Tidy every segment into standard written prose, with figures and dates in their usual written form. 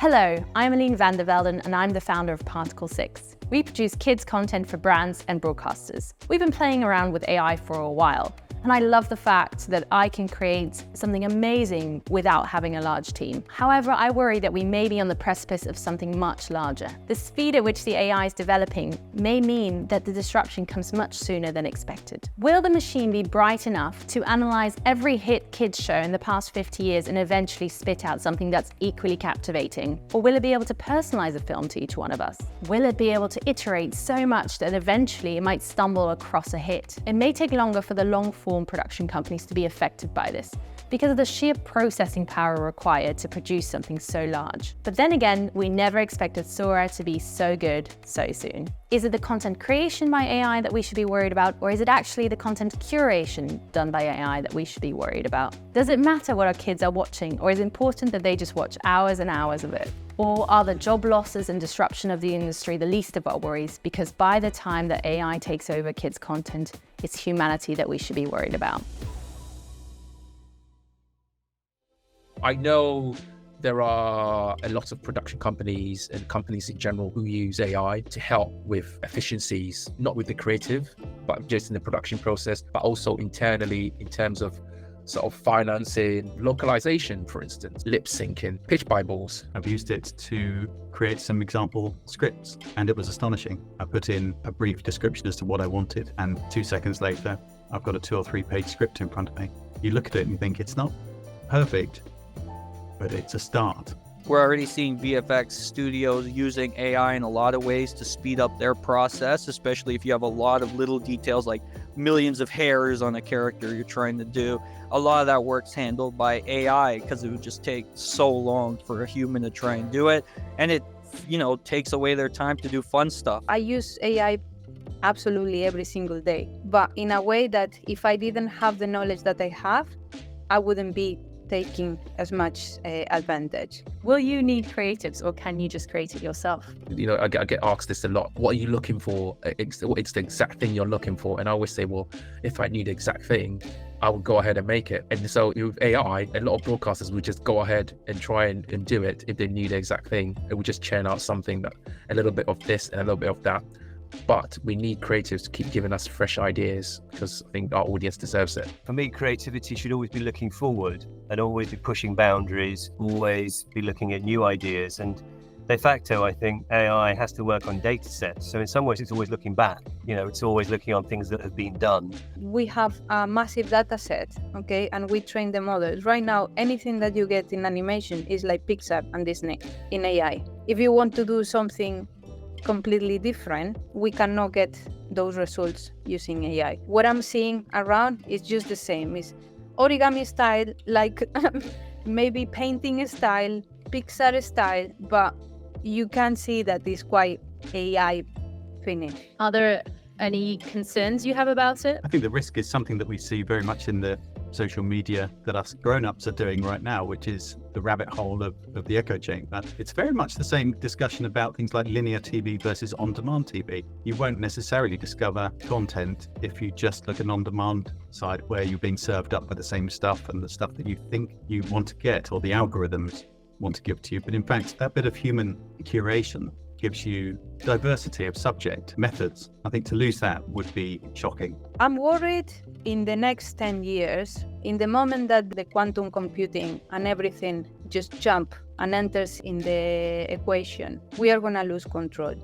Hello, I'm Eline Van Der Velden and I'm the founder of Particle 6. We produce kids content for brands and broadcasters. We've been playing around with AI for a while, and I love the fact that I can create something amazing without having a large team. However, I worry that we may be on the precipice of something much larger. The speed at which the AI is developing may mean that the disruption comes much sooner than expected. Will the machine be bright enough to analyze every hit kids show in the past 50 years and eventually spit out something that's equally captivating? Or will it be able to personalize a film to each one of us? Will it be able to iterate so much that eventually it might stumble across a hit? It may take longer for the long-form production companies to be affected by this, because of the sheer processing power required to produce something so large. But then again, we never expected Sora to be so good so soon. Is it the content creation by AI that we should be worried about, or is it actually the content curation done by AI that we should be worried about? Does it matter what our kids are watching, or is it important that they just watch hours and hours of it? Or are the job losses and disruption of the industry the least of our worries, because by the time that AI takes over kids' content, it's humanity that we should be worried about? I know there are a lot of production companies and companies in general who use AI to help with efficiencies, not with the creative, but just in the production process, but also internally in terms of sort of financing, localization, for instance, lip syncing, pitch Bibles. I've used it to create some example scripts, and it was astonishing. I put in a brief description as to what I wanted, and 2 seconds later, I've got a 2 or 3 page script in front of me. You look at it and you think it's not perfect, but it's a start. We're already seeing VFX studios using AI in a lot of ways to speed up their process, especially if you have a lot of little details like millions of hairs on a character you're trying to do. A lot of that work's handled by AI because it would just take so long for a human to try and do it. And it, takes away their time to do fun stuff. I use AI absolutely every single day, but in a way that if I didn't have the knowledge that I have, I wouldn't be taking as much advantage. Will you need creatives, or can you just create it yourself? I get asked this a lot. What are you looking for? It's the exact thing you're looking for. And I always say, well, if I need the exact thing, I would go ahead and make it. And so with AI, a lot of broadcasters would just go ahead and try and do it. If they need the exact thing, it would just churn out something that a little bit of this and a little bit of that. But we need creatives to keep giving us fresh ideas, because I think our audience deserves it. For me, creativity should always be looking forward and always be pushing boundaries, always be looking at new ideas. And de facto, I think AI has to work on data sets. So in some ways, it's always looking back. It's always looking on things that have been done. We have a massive data set, okay, and we train the models. Right now, anything that you get in animation is like Pixar and Disney in AI. If you want to do something completely different, we cannot get those results using AI. What I'm seeing around is just the same. It's origami style, like maybe painting style, Pixar style, but you can see that it's quite AI finished. Are there any concerns you have about it? I think the risk is something that we see very much in the social media that us grown-ups are doing right now, which is the rabbit hole of the echo chamber. It's very much the same discussion about things like linear TV versus on-demand TV. You won't necessarily discover content if you just look at an on-demand side where you're being served up with the same stuff and the stuff that you think you want to get, or the algorithms want to give to you. But in fact, that bit of human curation gives you diversity of subject methods. I think to lose that would be shocking. I'm worried in the next 10 years, in the moment that the quantum computing and everything just jump and enters in the equation, we are going to lose control.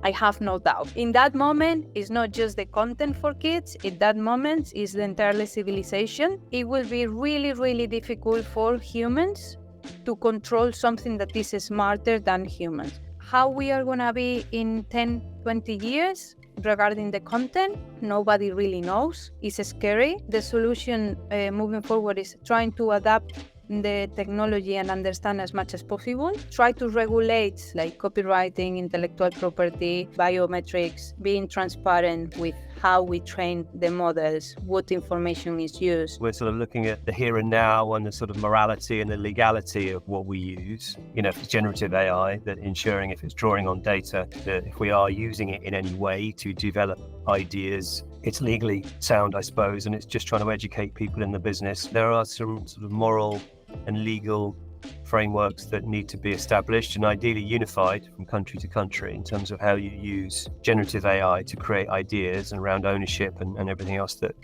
I have no doubt. In that moment, it's not just the content for kids. In that moment, it's the entire civilization. It will be really, really difficult for humans to control something that is smarter than humans. How we are going to be in 10, 20 years regarding the content, nobody really knows. It's scary. The solution moving forward is trying to adapt the technology and understand as much as possible. Try to regulate like copywriting, intellectual property, biometrics, being transparent with how we train the models, what information is used. We're sort of looking at the here and now and the sort of morality and the legality of what we use. If it's generative AI, that ensuring if it's drawing on data, that if we are using it in any way to develop ideas, it's legally sound, I suppose, and it's just trying to educate people in the business. There are some sort of moral and legal frameworks that need to be established and ideally unified from country to country in terms of how you use generative AI to create ideas and around ownership and everything else that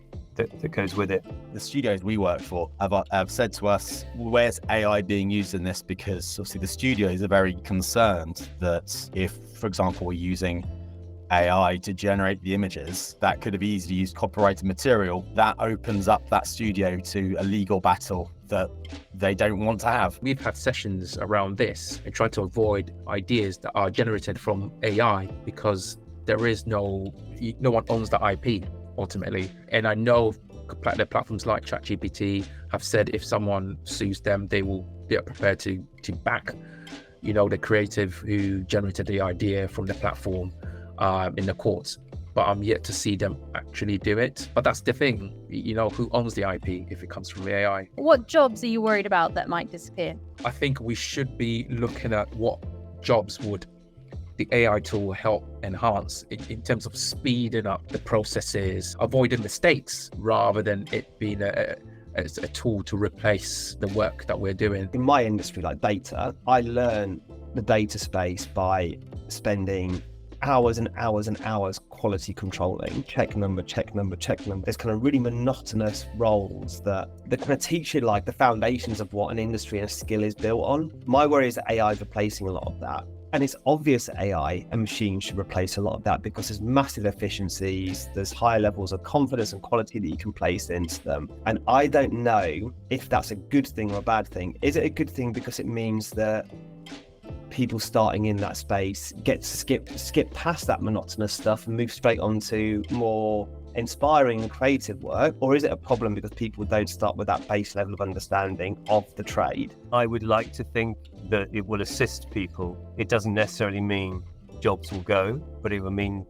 goes with it. The studios we work for have said to us, where's AI being used in this? Because obviously the studios are very concerned that if, for example, we're using AI to generate the images, that could have easily used copyrighted material. That opens up that studio to a legal battle that they don't want to have. We've had sessions around this and trying to avoid ideas that are generated from AI because there is no one owns the IP ultimately. And I know the platforms like ChatGPT have said if someone sues them, they are prepared to back, the creative who generated the idea from the platform in the courts. But I'm yet to see them actually do it. But that's the thing, who owns the IP if it comes from AI? What jobs are you worried about that might disappear? I think we should be looking at what jobs would the AI tool help enhance in terms of speeding up the processes, avoiding mistakes, rather than it being a tool to replace the work that we're doing. In my industry, like data, I learn the data space by spending hours and hours and hours quality controlling, check number. There's kind of really monotonous roles that kind of teach you like the foundations of what an industry and a skill is built on. My worry is that AI is replacing a lot of that. And it's obvious that AI and machines should replace a lot of that because there's massive efficiencies, there's higher levels of confidence and quality that you can place into them. And I don't know if that's a good thing or a bad thing. Is it a good thing because it means that people starting in that space get to skip past that monotonous stuff and move straight on to more inspiring and creative work? Or is it a problem because people don't start with that base level of understanding of the trade? I would like to think that it will assist people. It doesn't necessarily mean jobs will go, but it will mean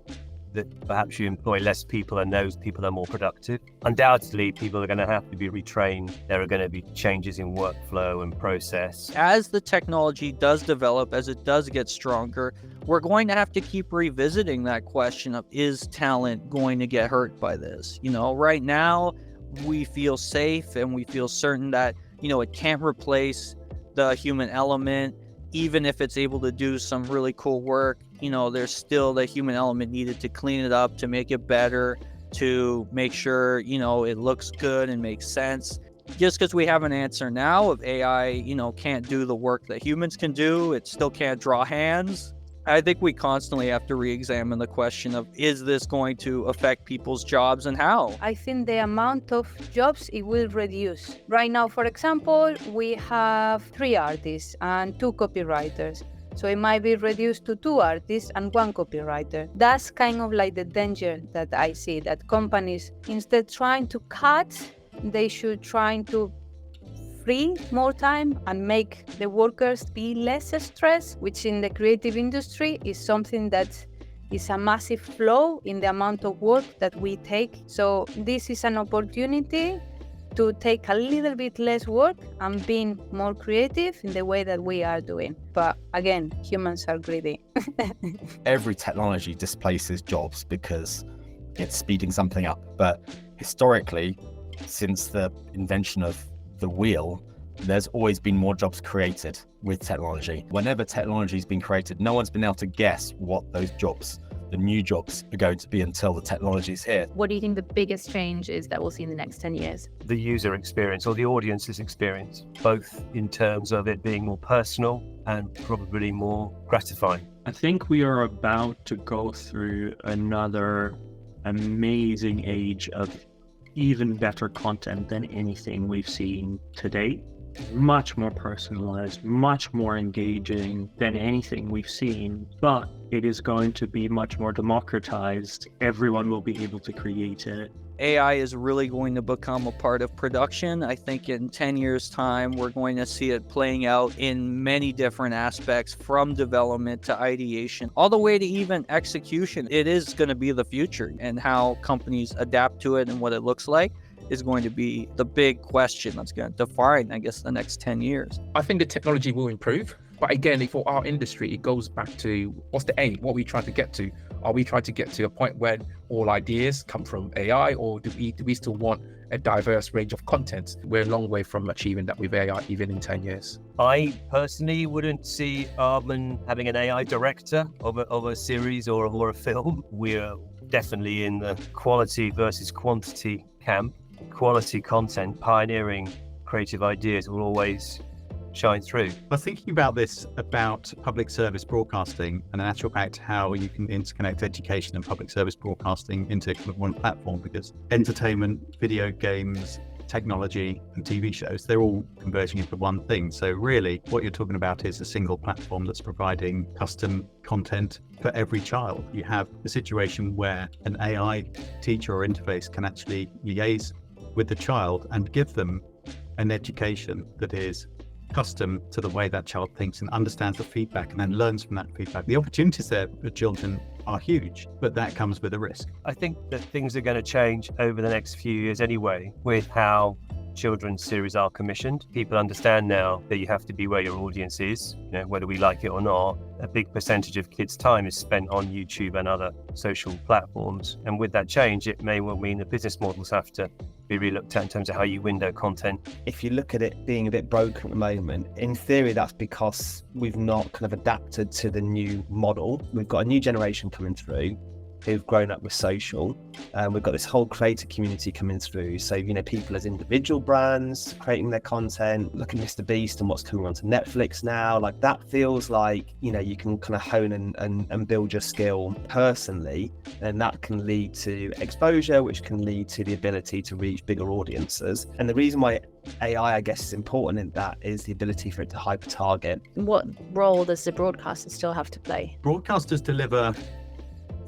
that perhaps you employ less people and those people are more productive. Undoubtedly, people are going to have to be retrained. There are going to be changes in workflow and process. As the technology does develop, as it does get stronger, we're going to have to keep revisiting that question of, is talent going to get hurt by this? Right now we feel safe and we feel certain that, it can't replace the human element. Even if it's able to do some really cool work, there's still the human element needed to clean it up, to make it better, to make sure, it looks good and makes sense. Just because we have an answer now of AI, can't do the work that humans can do, it still can't draw hands. I think we constantly have to re-examine the question of, is this going to affect people's jobs and how? I think the amount of jobs it will reduce. Right now, for example, we have 3 artists and 2 copywriters. So it might be reduced to 2 artists and 1 copywriter. That's kind of like the danger that I see, that companies, instead trying to cut, they should try to free more time and make the workers be less stressed, which in the creative industry is something that is a massive flow in the amount of work that we take. So this is an opportunity to take a little bit less work and being more creative in the way that we are doing. But again, humans are greedy. Every technology displaces jobs because it's speeding something up. But historically, since the invention of the wheel, there's always been more jobs created with technology. Whenever technology has been created, no one's been able to guess what those jobs, the new jobs, are going to be until the technology is here. What do you think the biggest change is that we'll see in the next 10 years? The user experience or the audience's experience, both in terms of it being more personal and probably more gratifying. I think we are about to go through another amazing age of even better content than anything we've seen to date. Much more personalized, much more engaging than anything we've seen, but it is going to be much more democratized. Everyone will be able to create it. AI is really going to become a part of production. I think in 10 years' time, we're going to see it playing out in many different aspects, from development to ideation, all the way to even execution. It is going to be the future, and how companies adapt to it and what it looks like is going to be the big question that's going to define, I guess, the next 10 years. I think the technology will improve. But again, for our industry, it goes back to what's the aim? What are we trying to get to? Are we trying to get to a point where all ideas come from AI, or do we still want a diverse range of content. We're a long way from achieving that with AI, even in 10 years. I personally wouldn't see Arman having an AI director of a series or a film. We're definitely in the quality versus quantity camp. Quality content, pioneering creative ideas will always shine through. I was thinking about this, about public service broadcasting, and in actual fact how you can interconnect education and public service broadcasting into kind of one platform, because entertainment, video games, technology and TV shows, they're all converging into one thing. So really what you're talking about is a single platform that's providing custom content for every child. You have a situation where an AI teacher or interface can actually liaise with the child and give them an education that is custom to the way that child thinks and understands the feedback and then learns from that feedback. The opportunities there for children are huge, but that comes with a risk. I think that things are going to change over the next few years anyway with how children's series are commissioned. People understand now that you have to be where your audience is, whether we like it or not. A big percentage of kids' time is spent on YouTube and other social platforms. And with that change, it may well mean the business models have to be relooked at in terms of how you window content. If you look at it being a bit broken at the moment, in theory, that's because we've not kind of adapted to the new model. We've got a new generation coming through who've grown up with social. We've got this whole creator community coming through. So, people as individual brands creating their content, look at Mr. Beast and what's coming onto Netflix now. Like that feels like, you can kind of hone and build your skill personally. And that can lead to exposure, which can lead to the ability to reach bigger audiences. And the reason why AI, I guess, is important in that is the ability for it to hyper target. What role does the broadcaster still have to play? Broadcasters deliver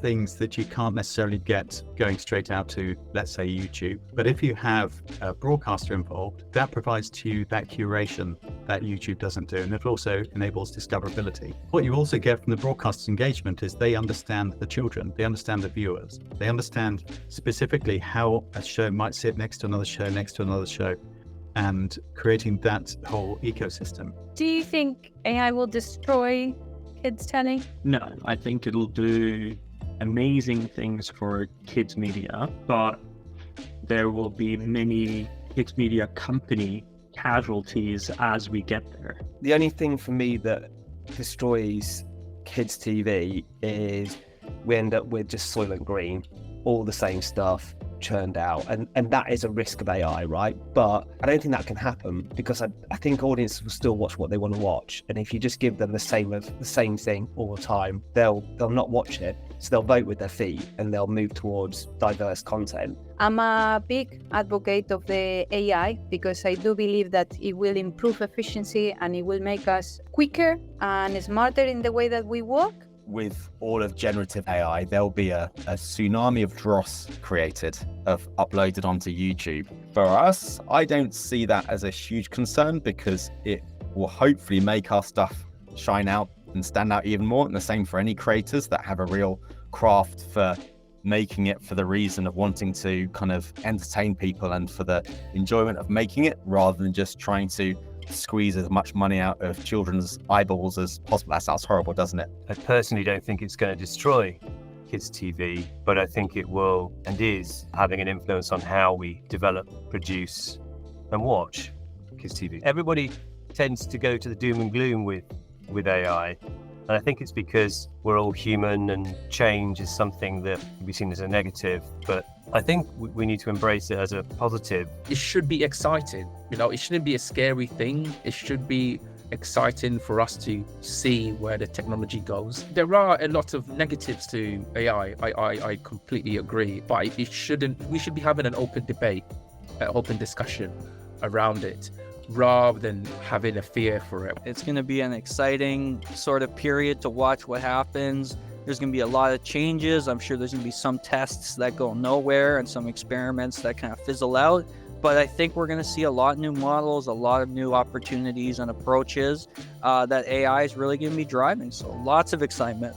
things that you can't necessarily get going straight out to, let's say, YouTube. But if you have a broadcaster involved, that provides to you that curation that YouTube doesn't do. And it also enables discoverability. What you also get from the broadcaster's engagement is they understand the children, they understand the viewers, they understand specifically how a show might sit next to another show, next to another show, and creating that whole ecosystem. Do you think AI will destroy kids' telly? No, I think it'll do amazing things for kids media, but there will be many kids media company casualties as we get there. The only thing for me that destroys kids TV is we end up with just Soylent Green, all the same stuff churned out, and that is a risk of AI, right? But I don't think that can happen, because I think audiences will still watch what they want to watch, and if you just give them the same thing all the time, they'll not watch it. So they'll vote with their feet and they'll move towards diverse content. I'm a big advocate of the AI because I do believe that it will improve efficiency and it will make us quicker and smarter in the way that we work. With all of generative AI, there'll be a tsunami of dross created, uploaded onto YouTube. For us, I don't see that as a huge concern, because it will hopefully make our stuff shine out and stand out even more. And the same for any creators that have a real craft for making it for the reason of wanting to kind of entertain people and for the enjoyment of making it, rather than just trying to squeeze as much money out of children's eyeballs as possible. That sounds horrible, doesn't it? I personally don't think it's going to destroy kids' TV, but I think it will and is having an influence on how we develop, produce and watch kids' TV. Everybody tends to go to the doom and gloom with AI. And I think it's because we're all human and change is something that can be seen as a negative. But I think we need to embrace it as a positive. It should be exciting. It shouldn't be a scary thing. It should be exciting for us to see where the technology goes. There are a lot of negatives to AI. I completely agree. But we should be having an open debate, an open discussion around it, rather than having a fear for it. It's going to be an exciting sort of period to watch what happens. There's going to be a lot of changes. I'm sure there's going to be some tests that go nowhere and some experiments that kind of fizzle out. But I think we're going to see a lot of new models, a lot of new opportunities and approaches that AI is really going to be driving. So lots of excitement.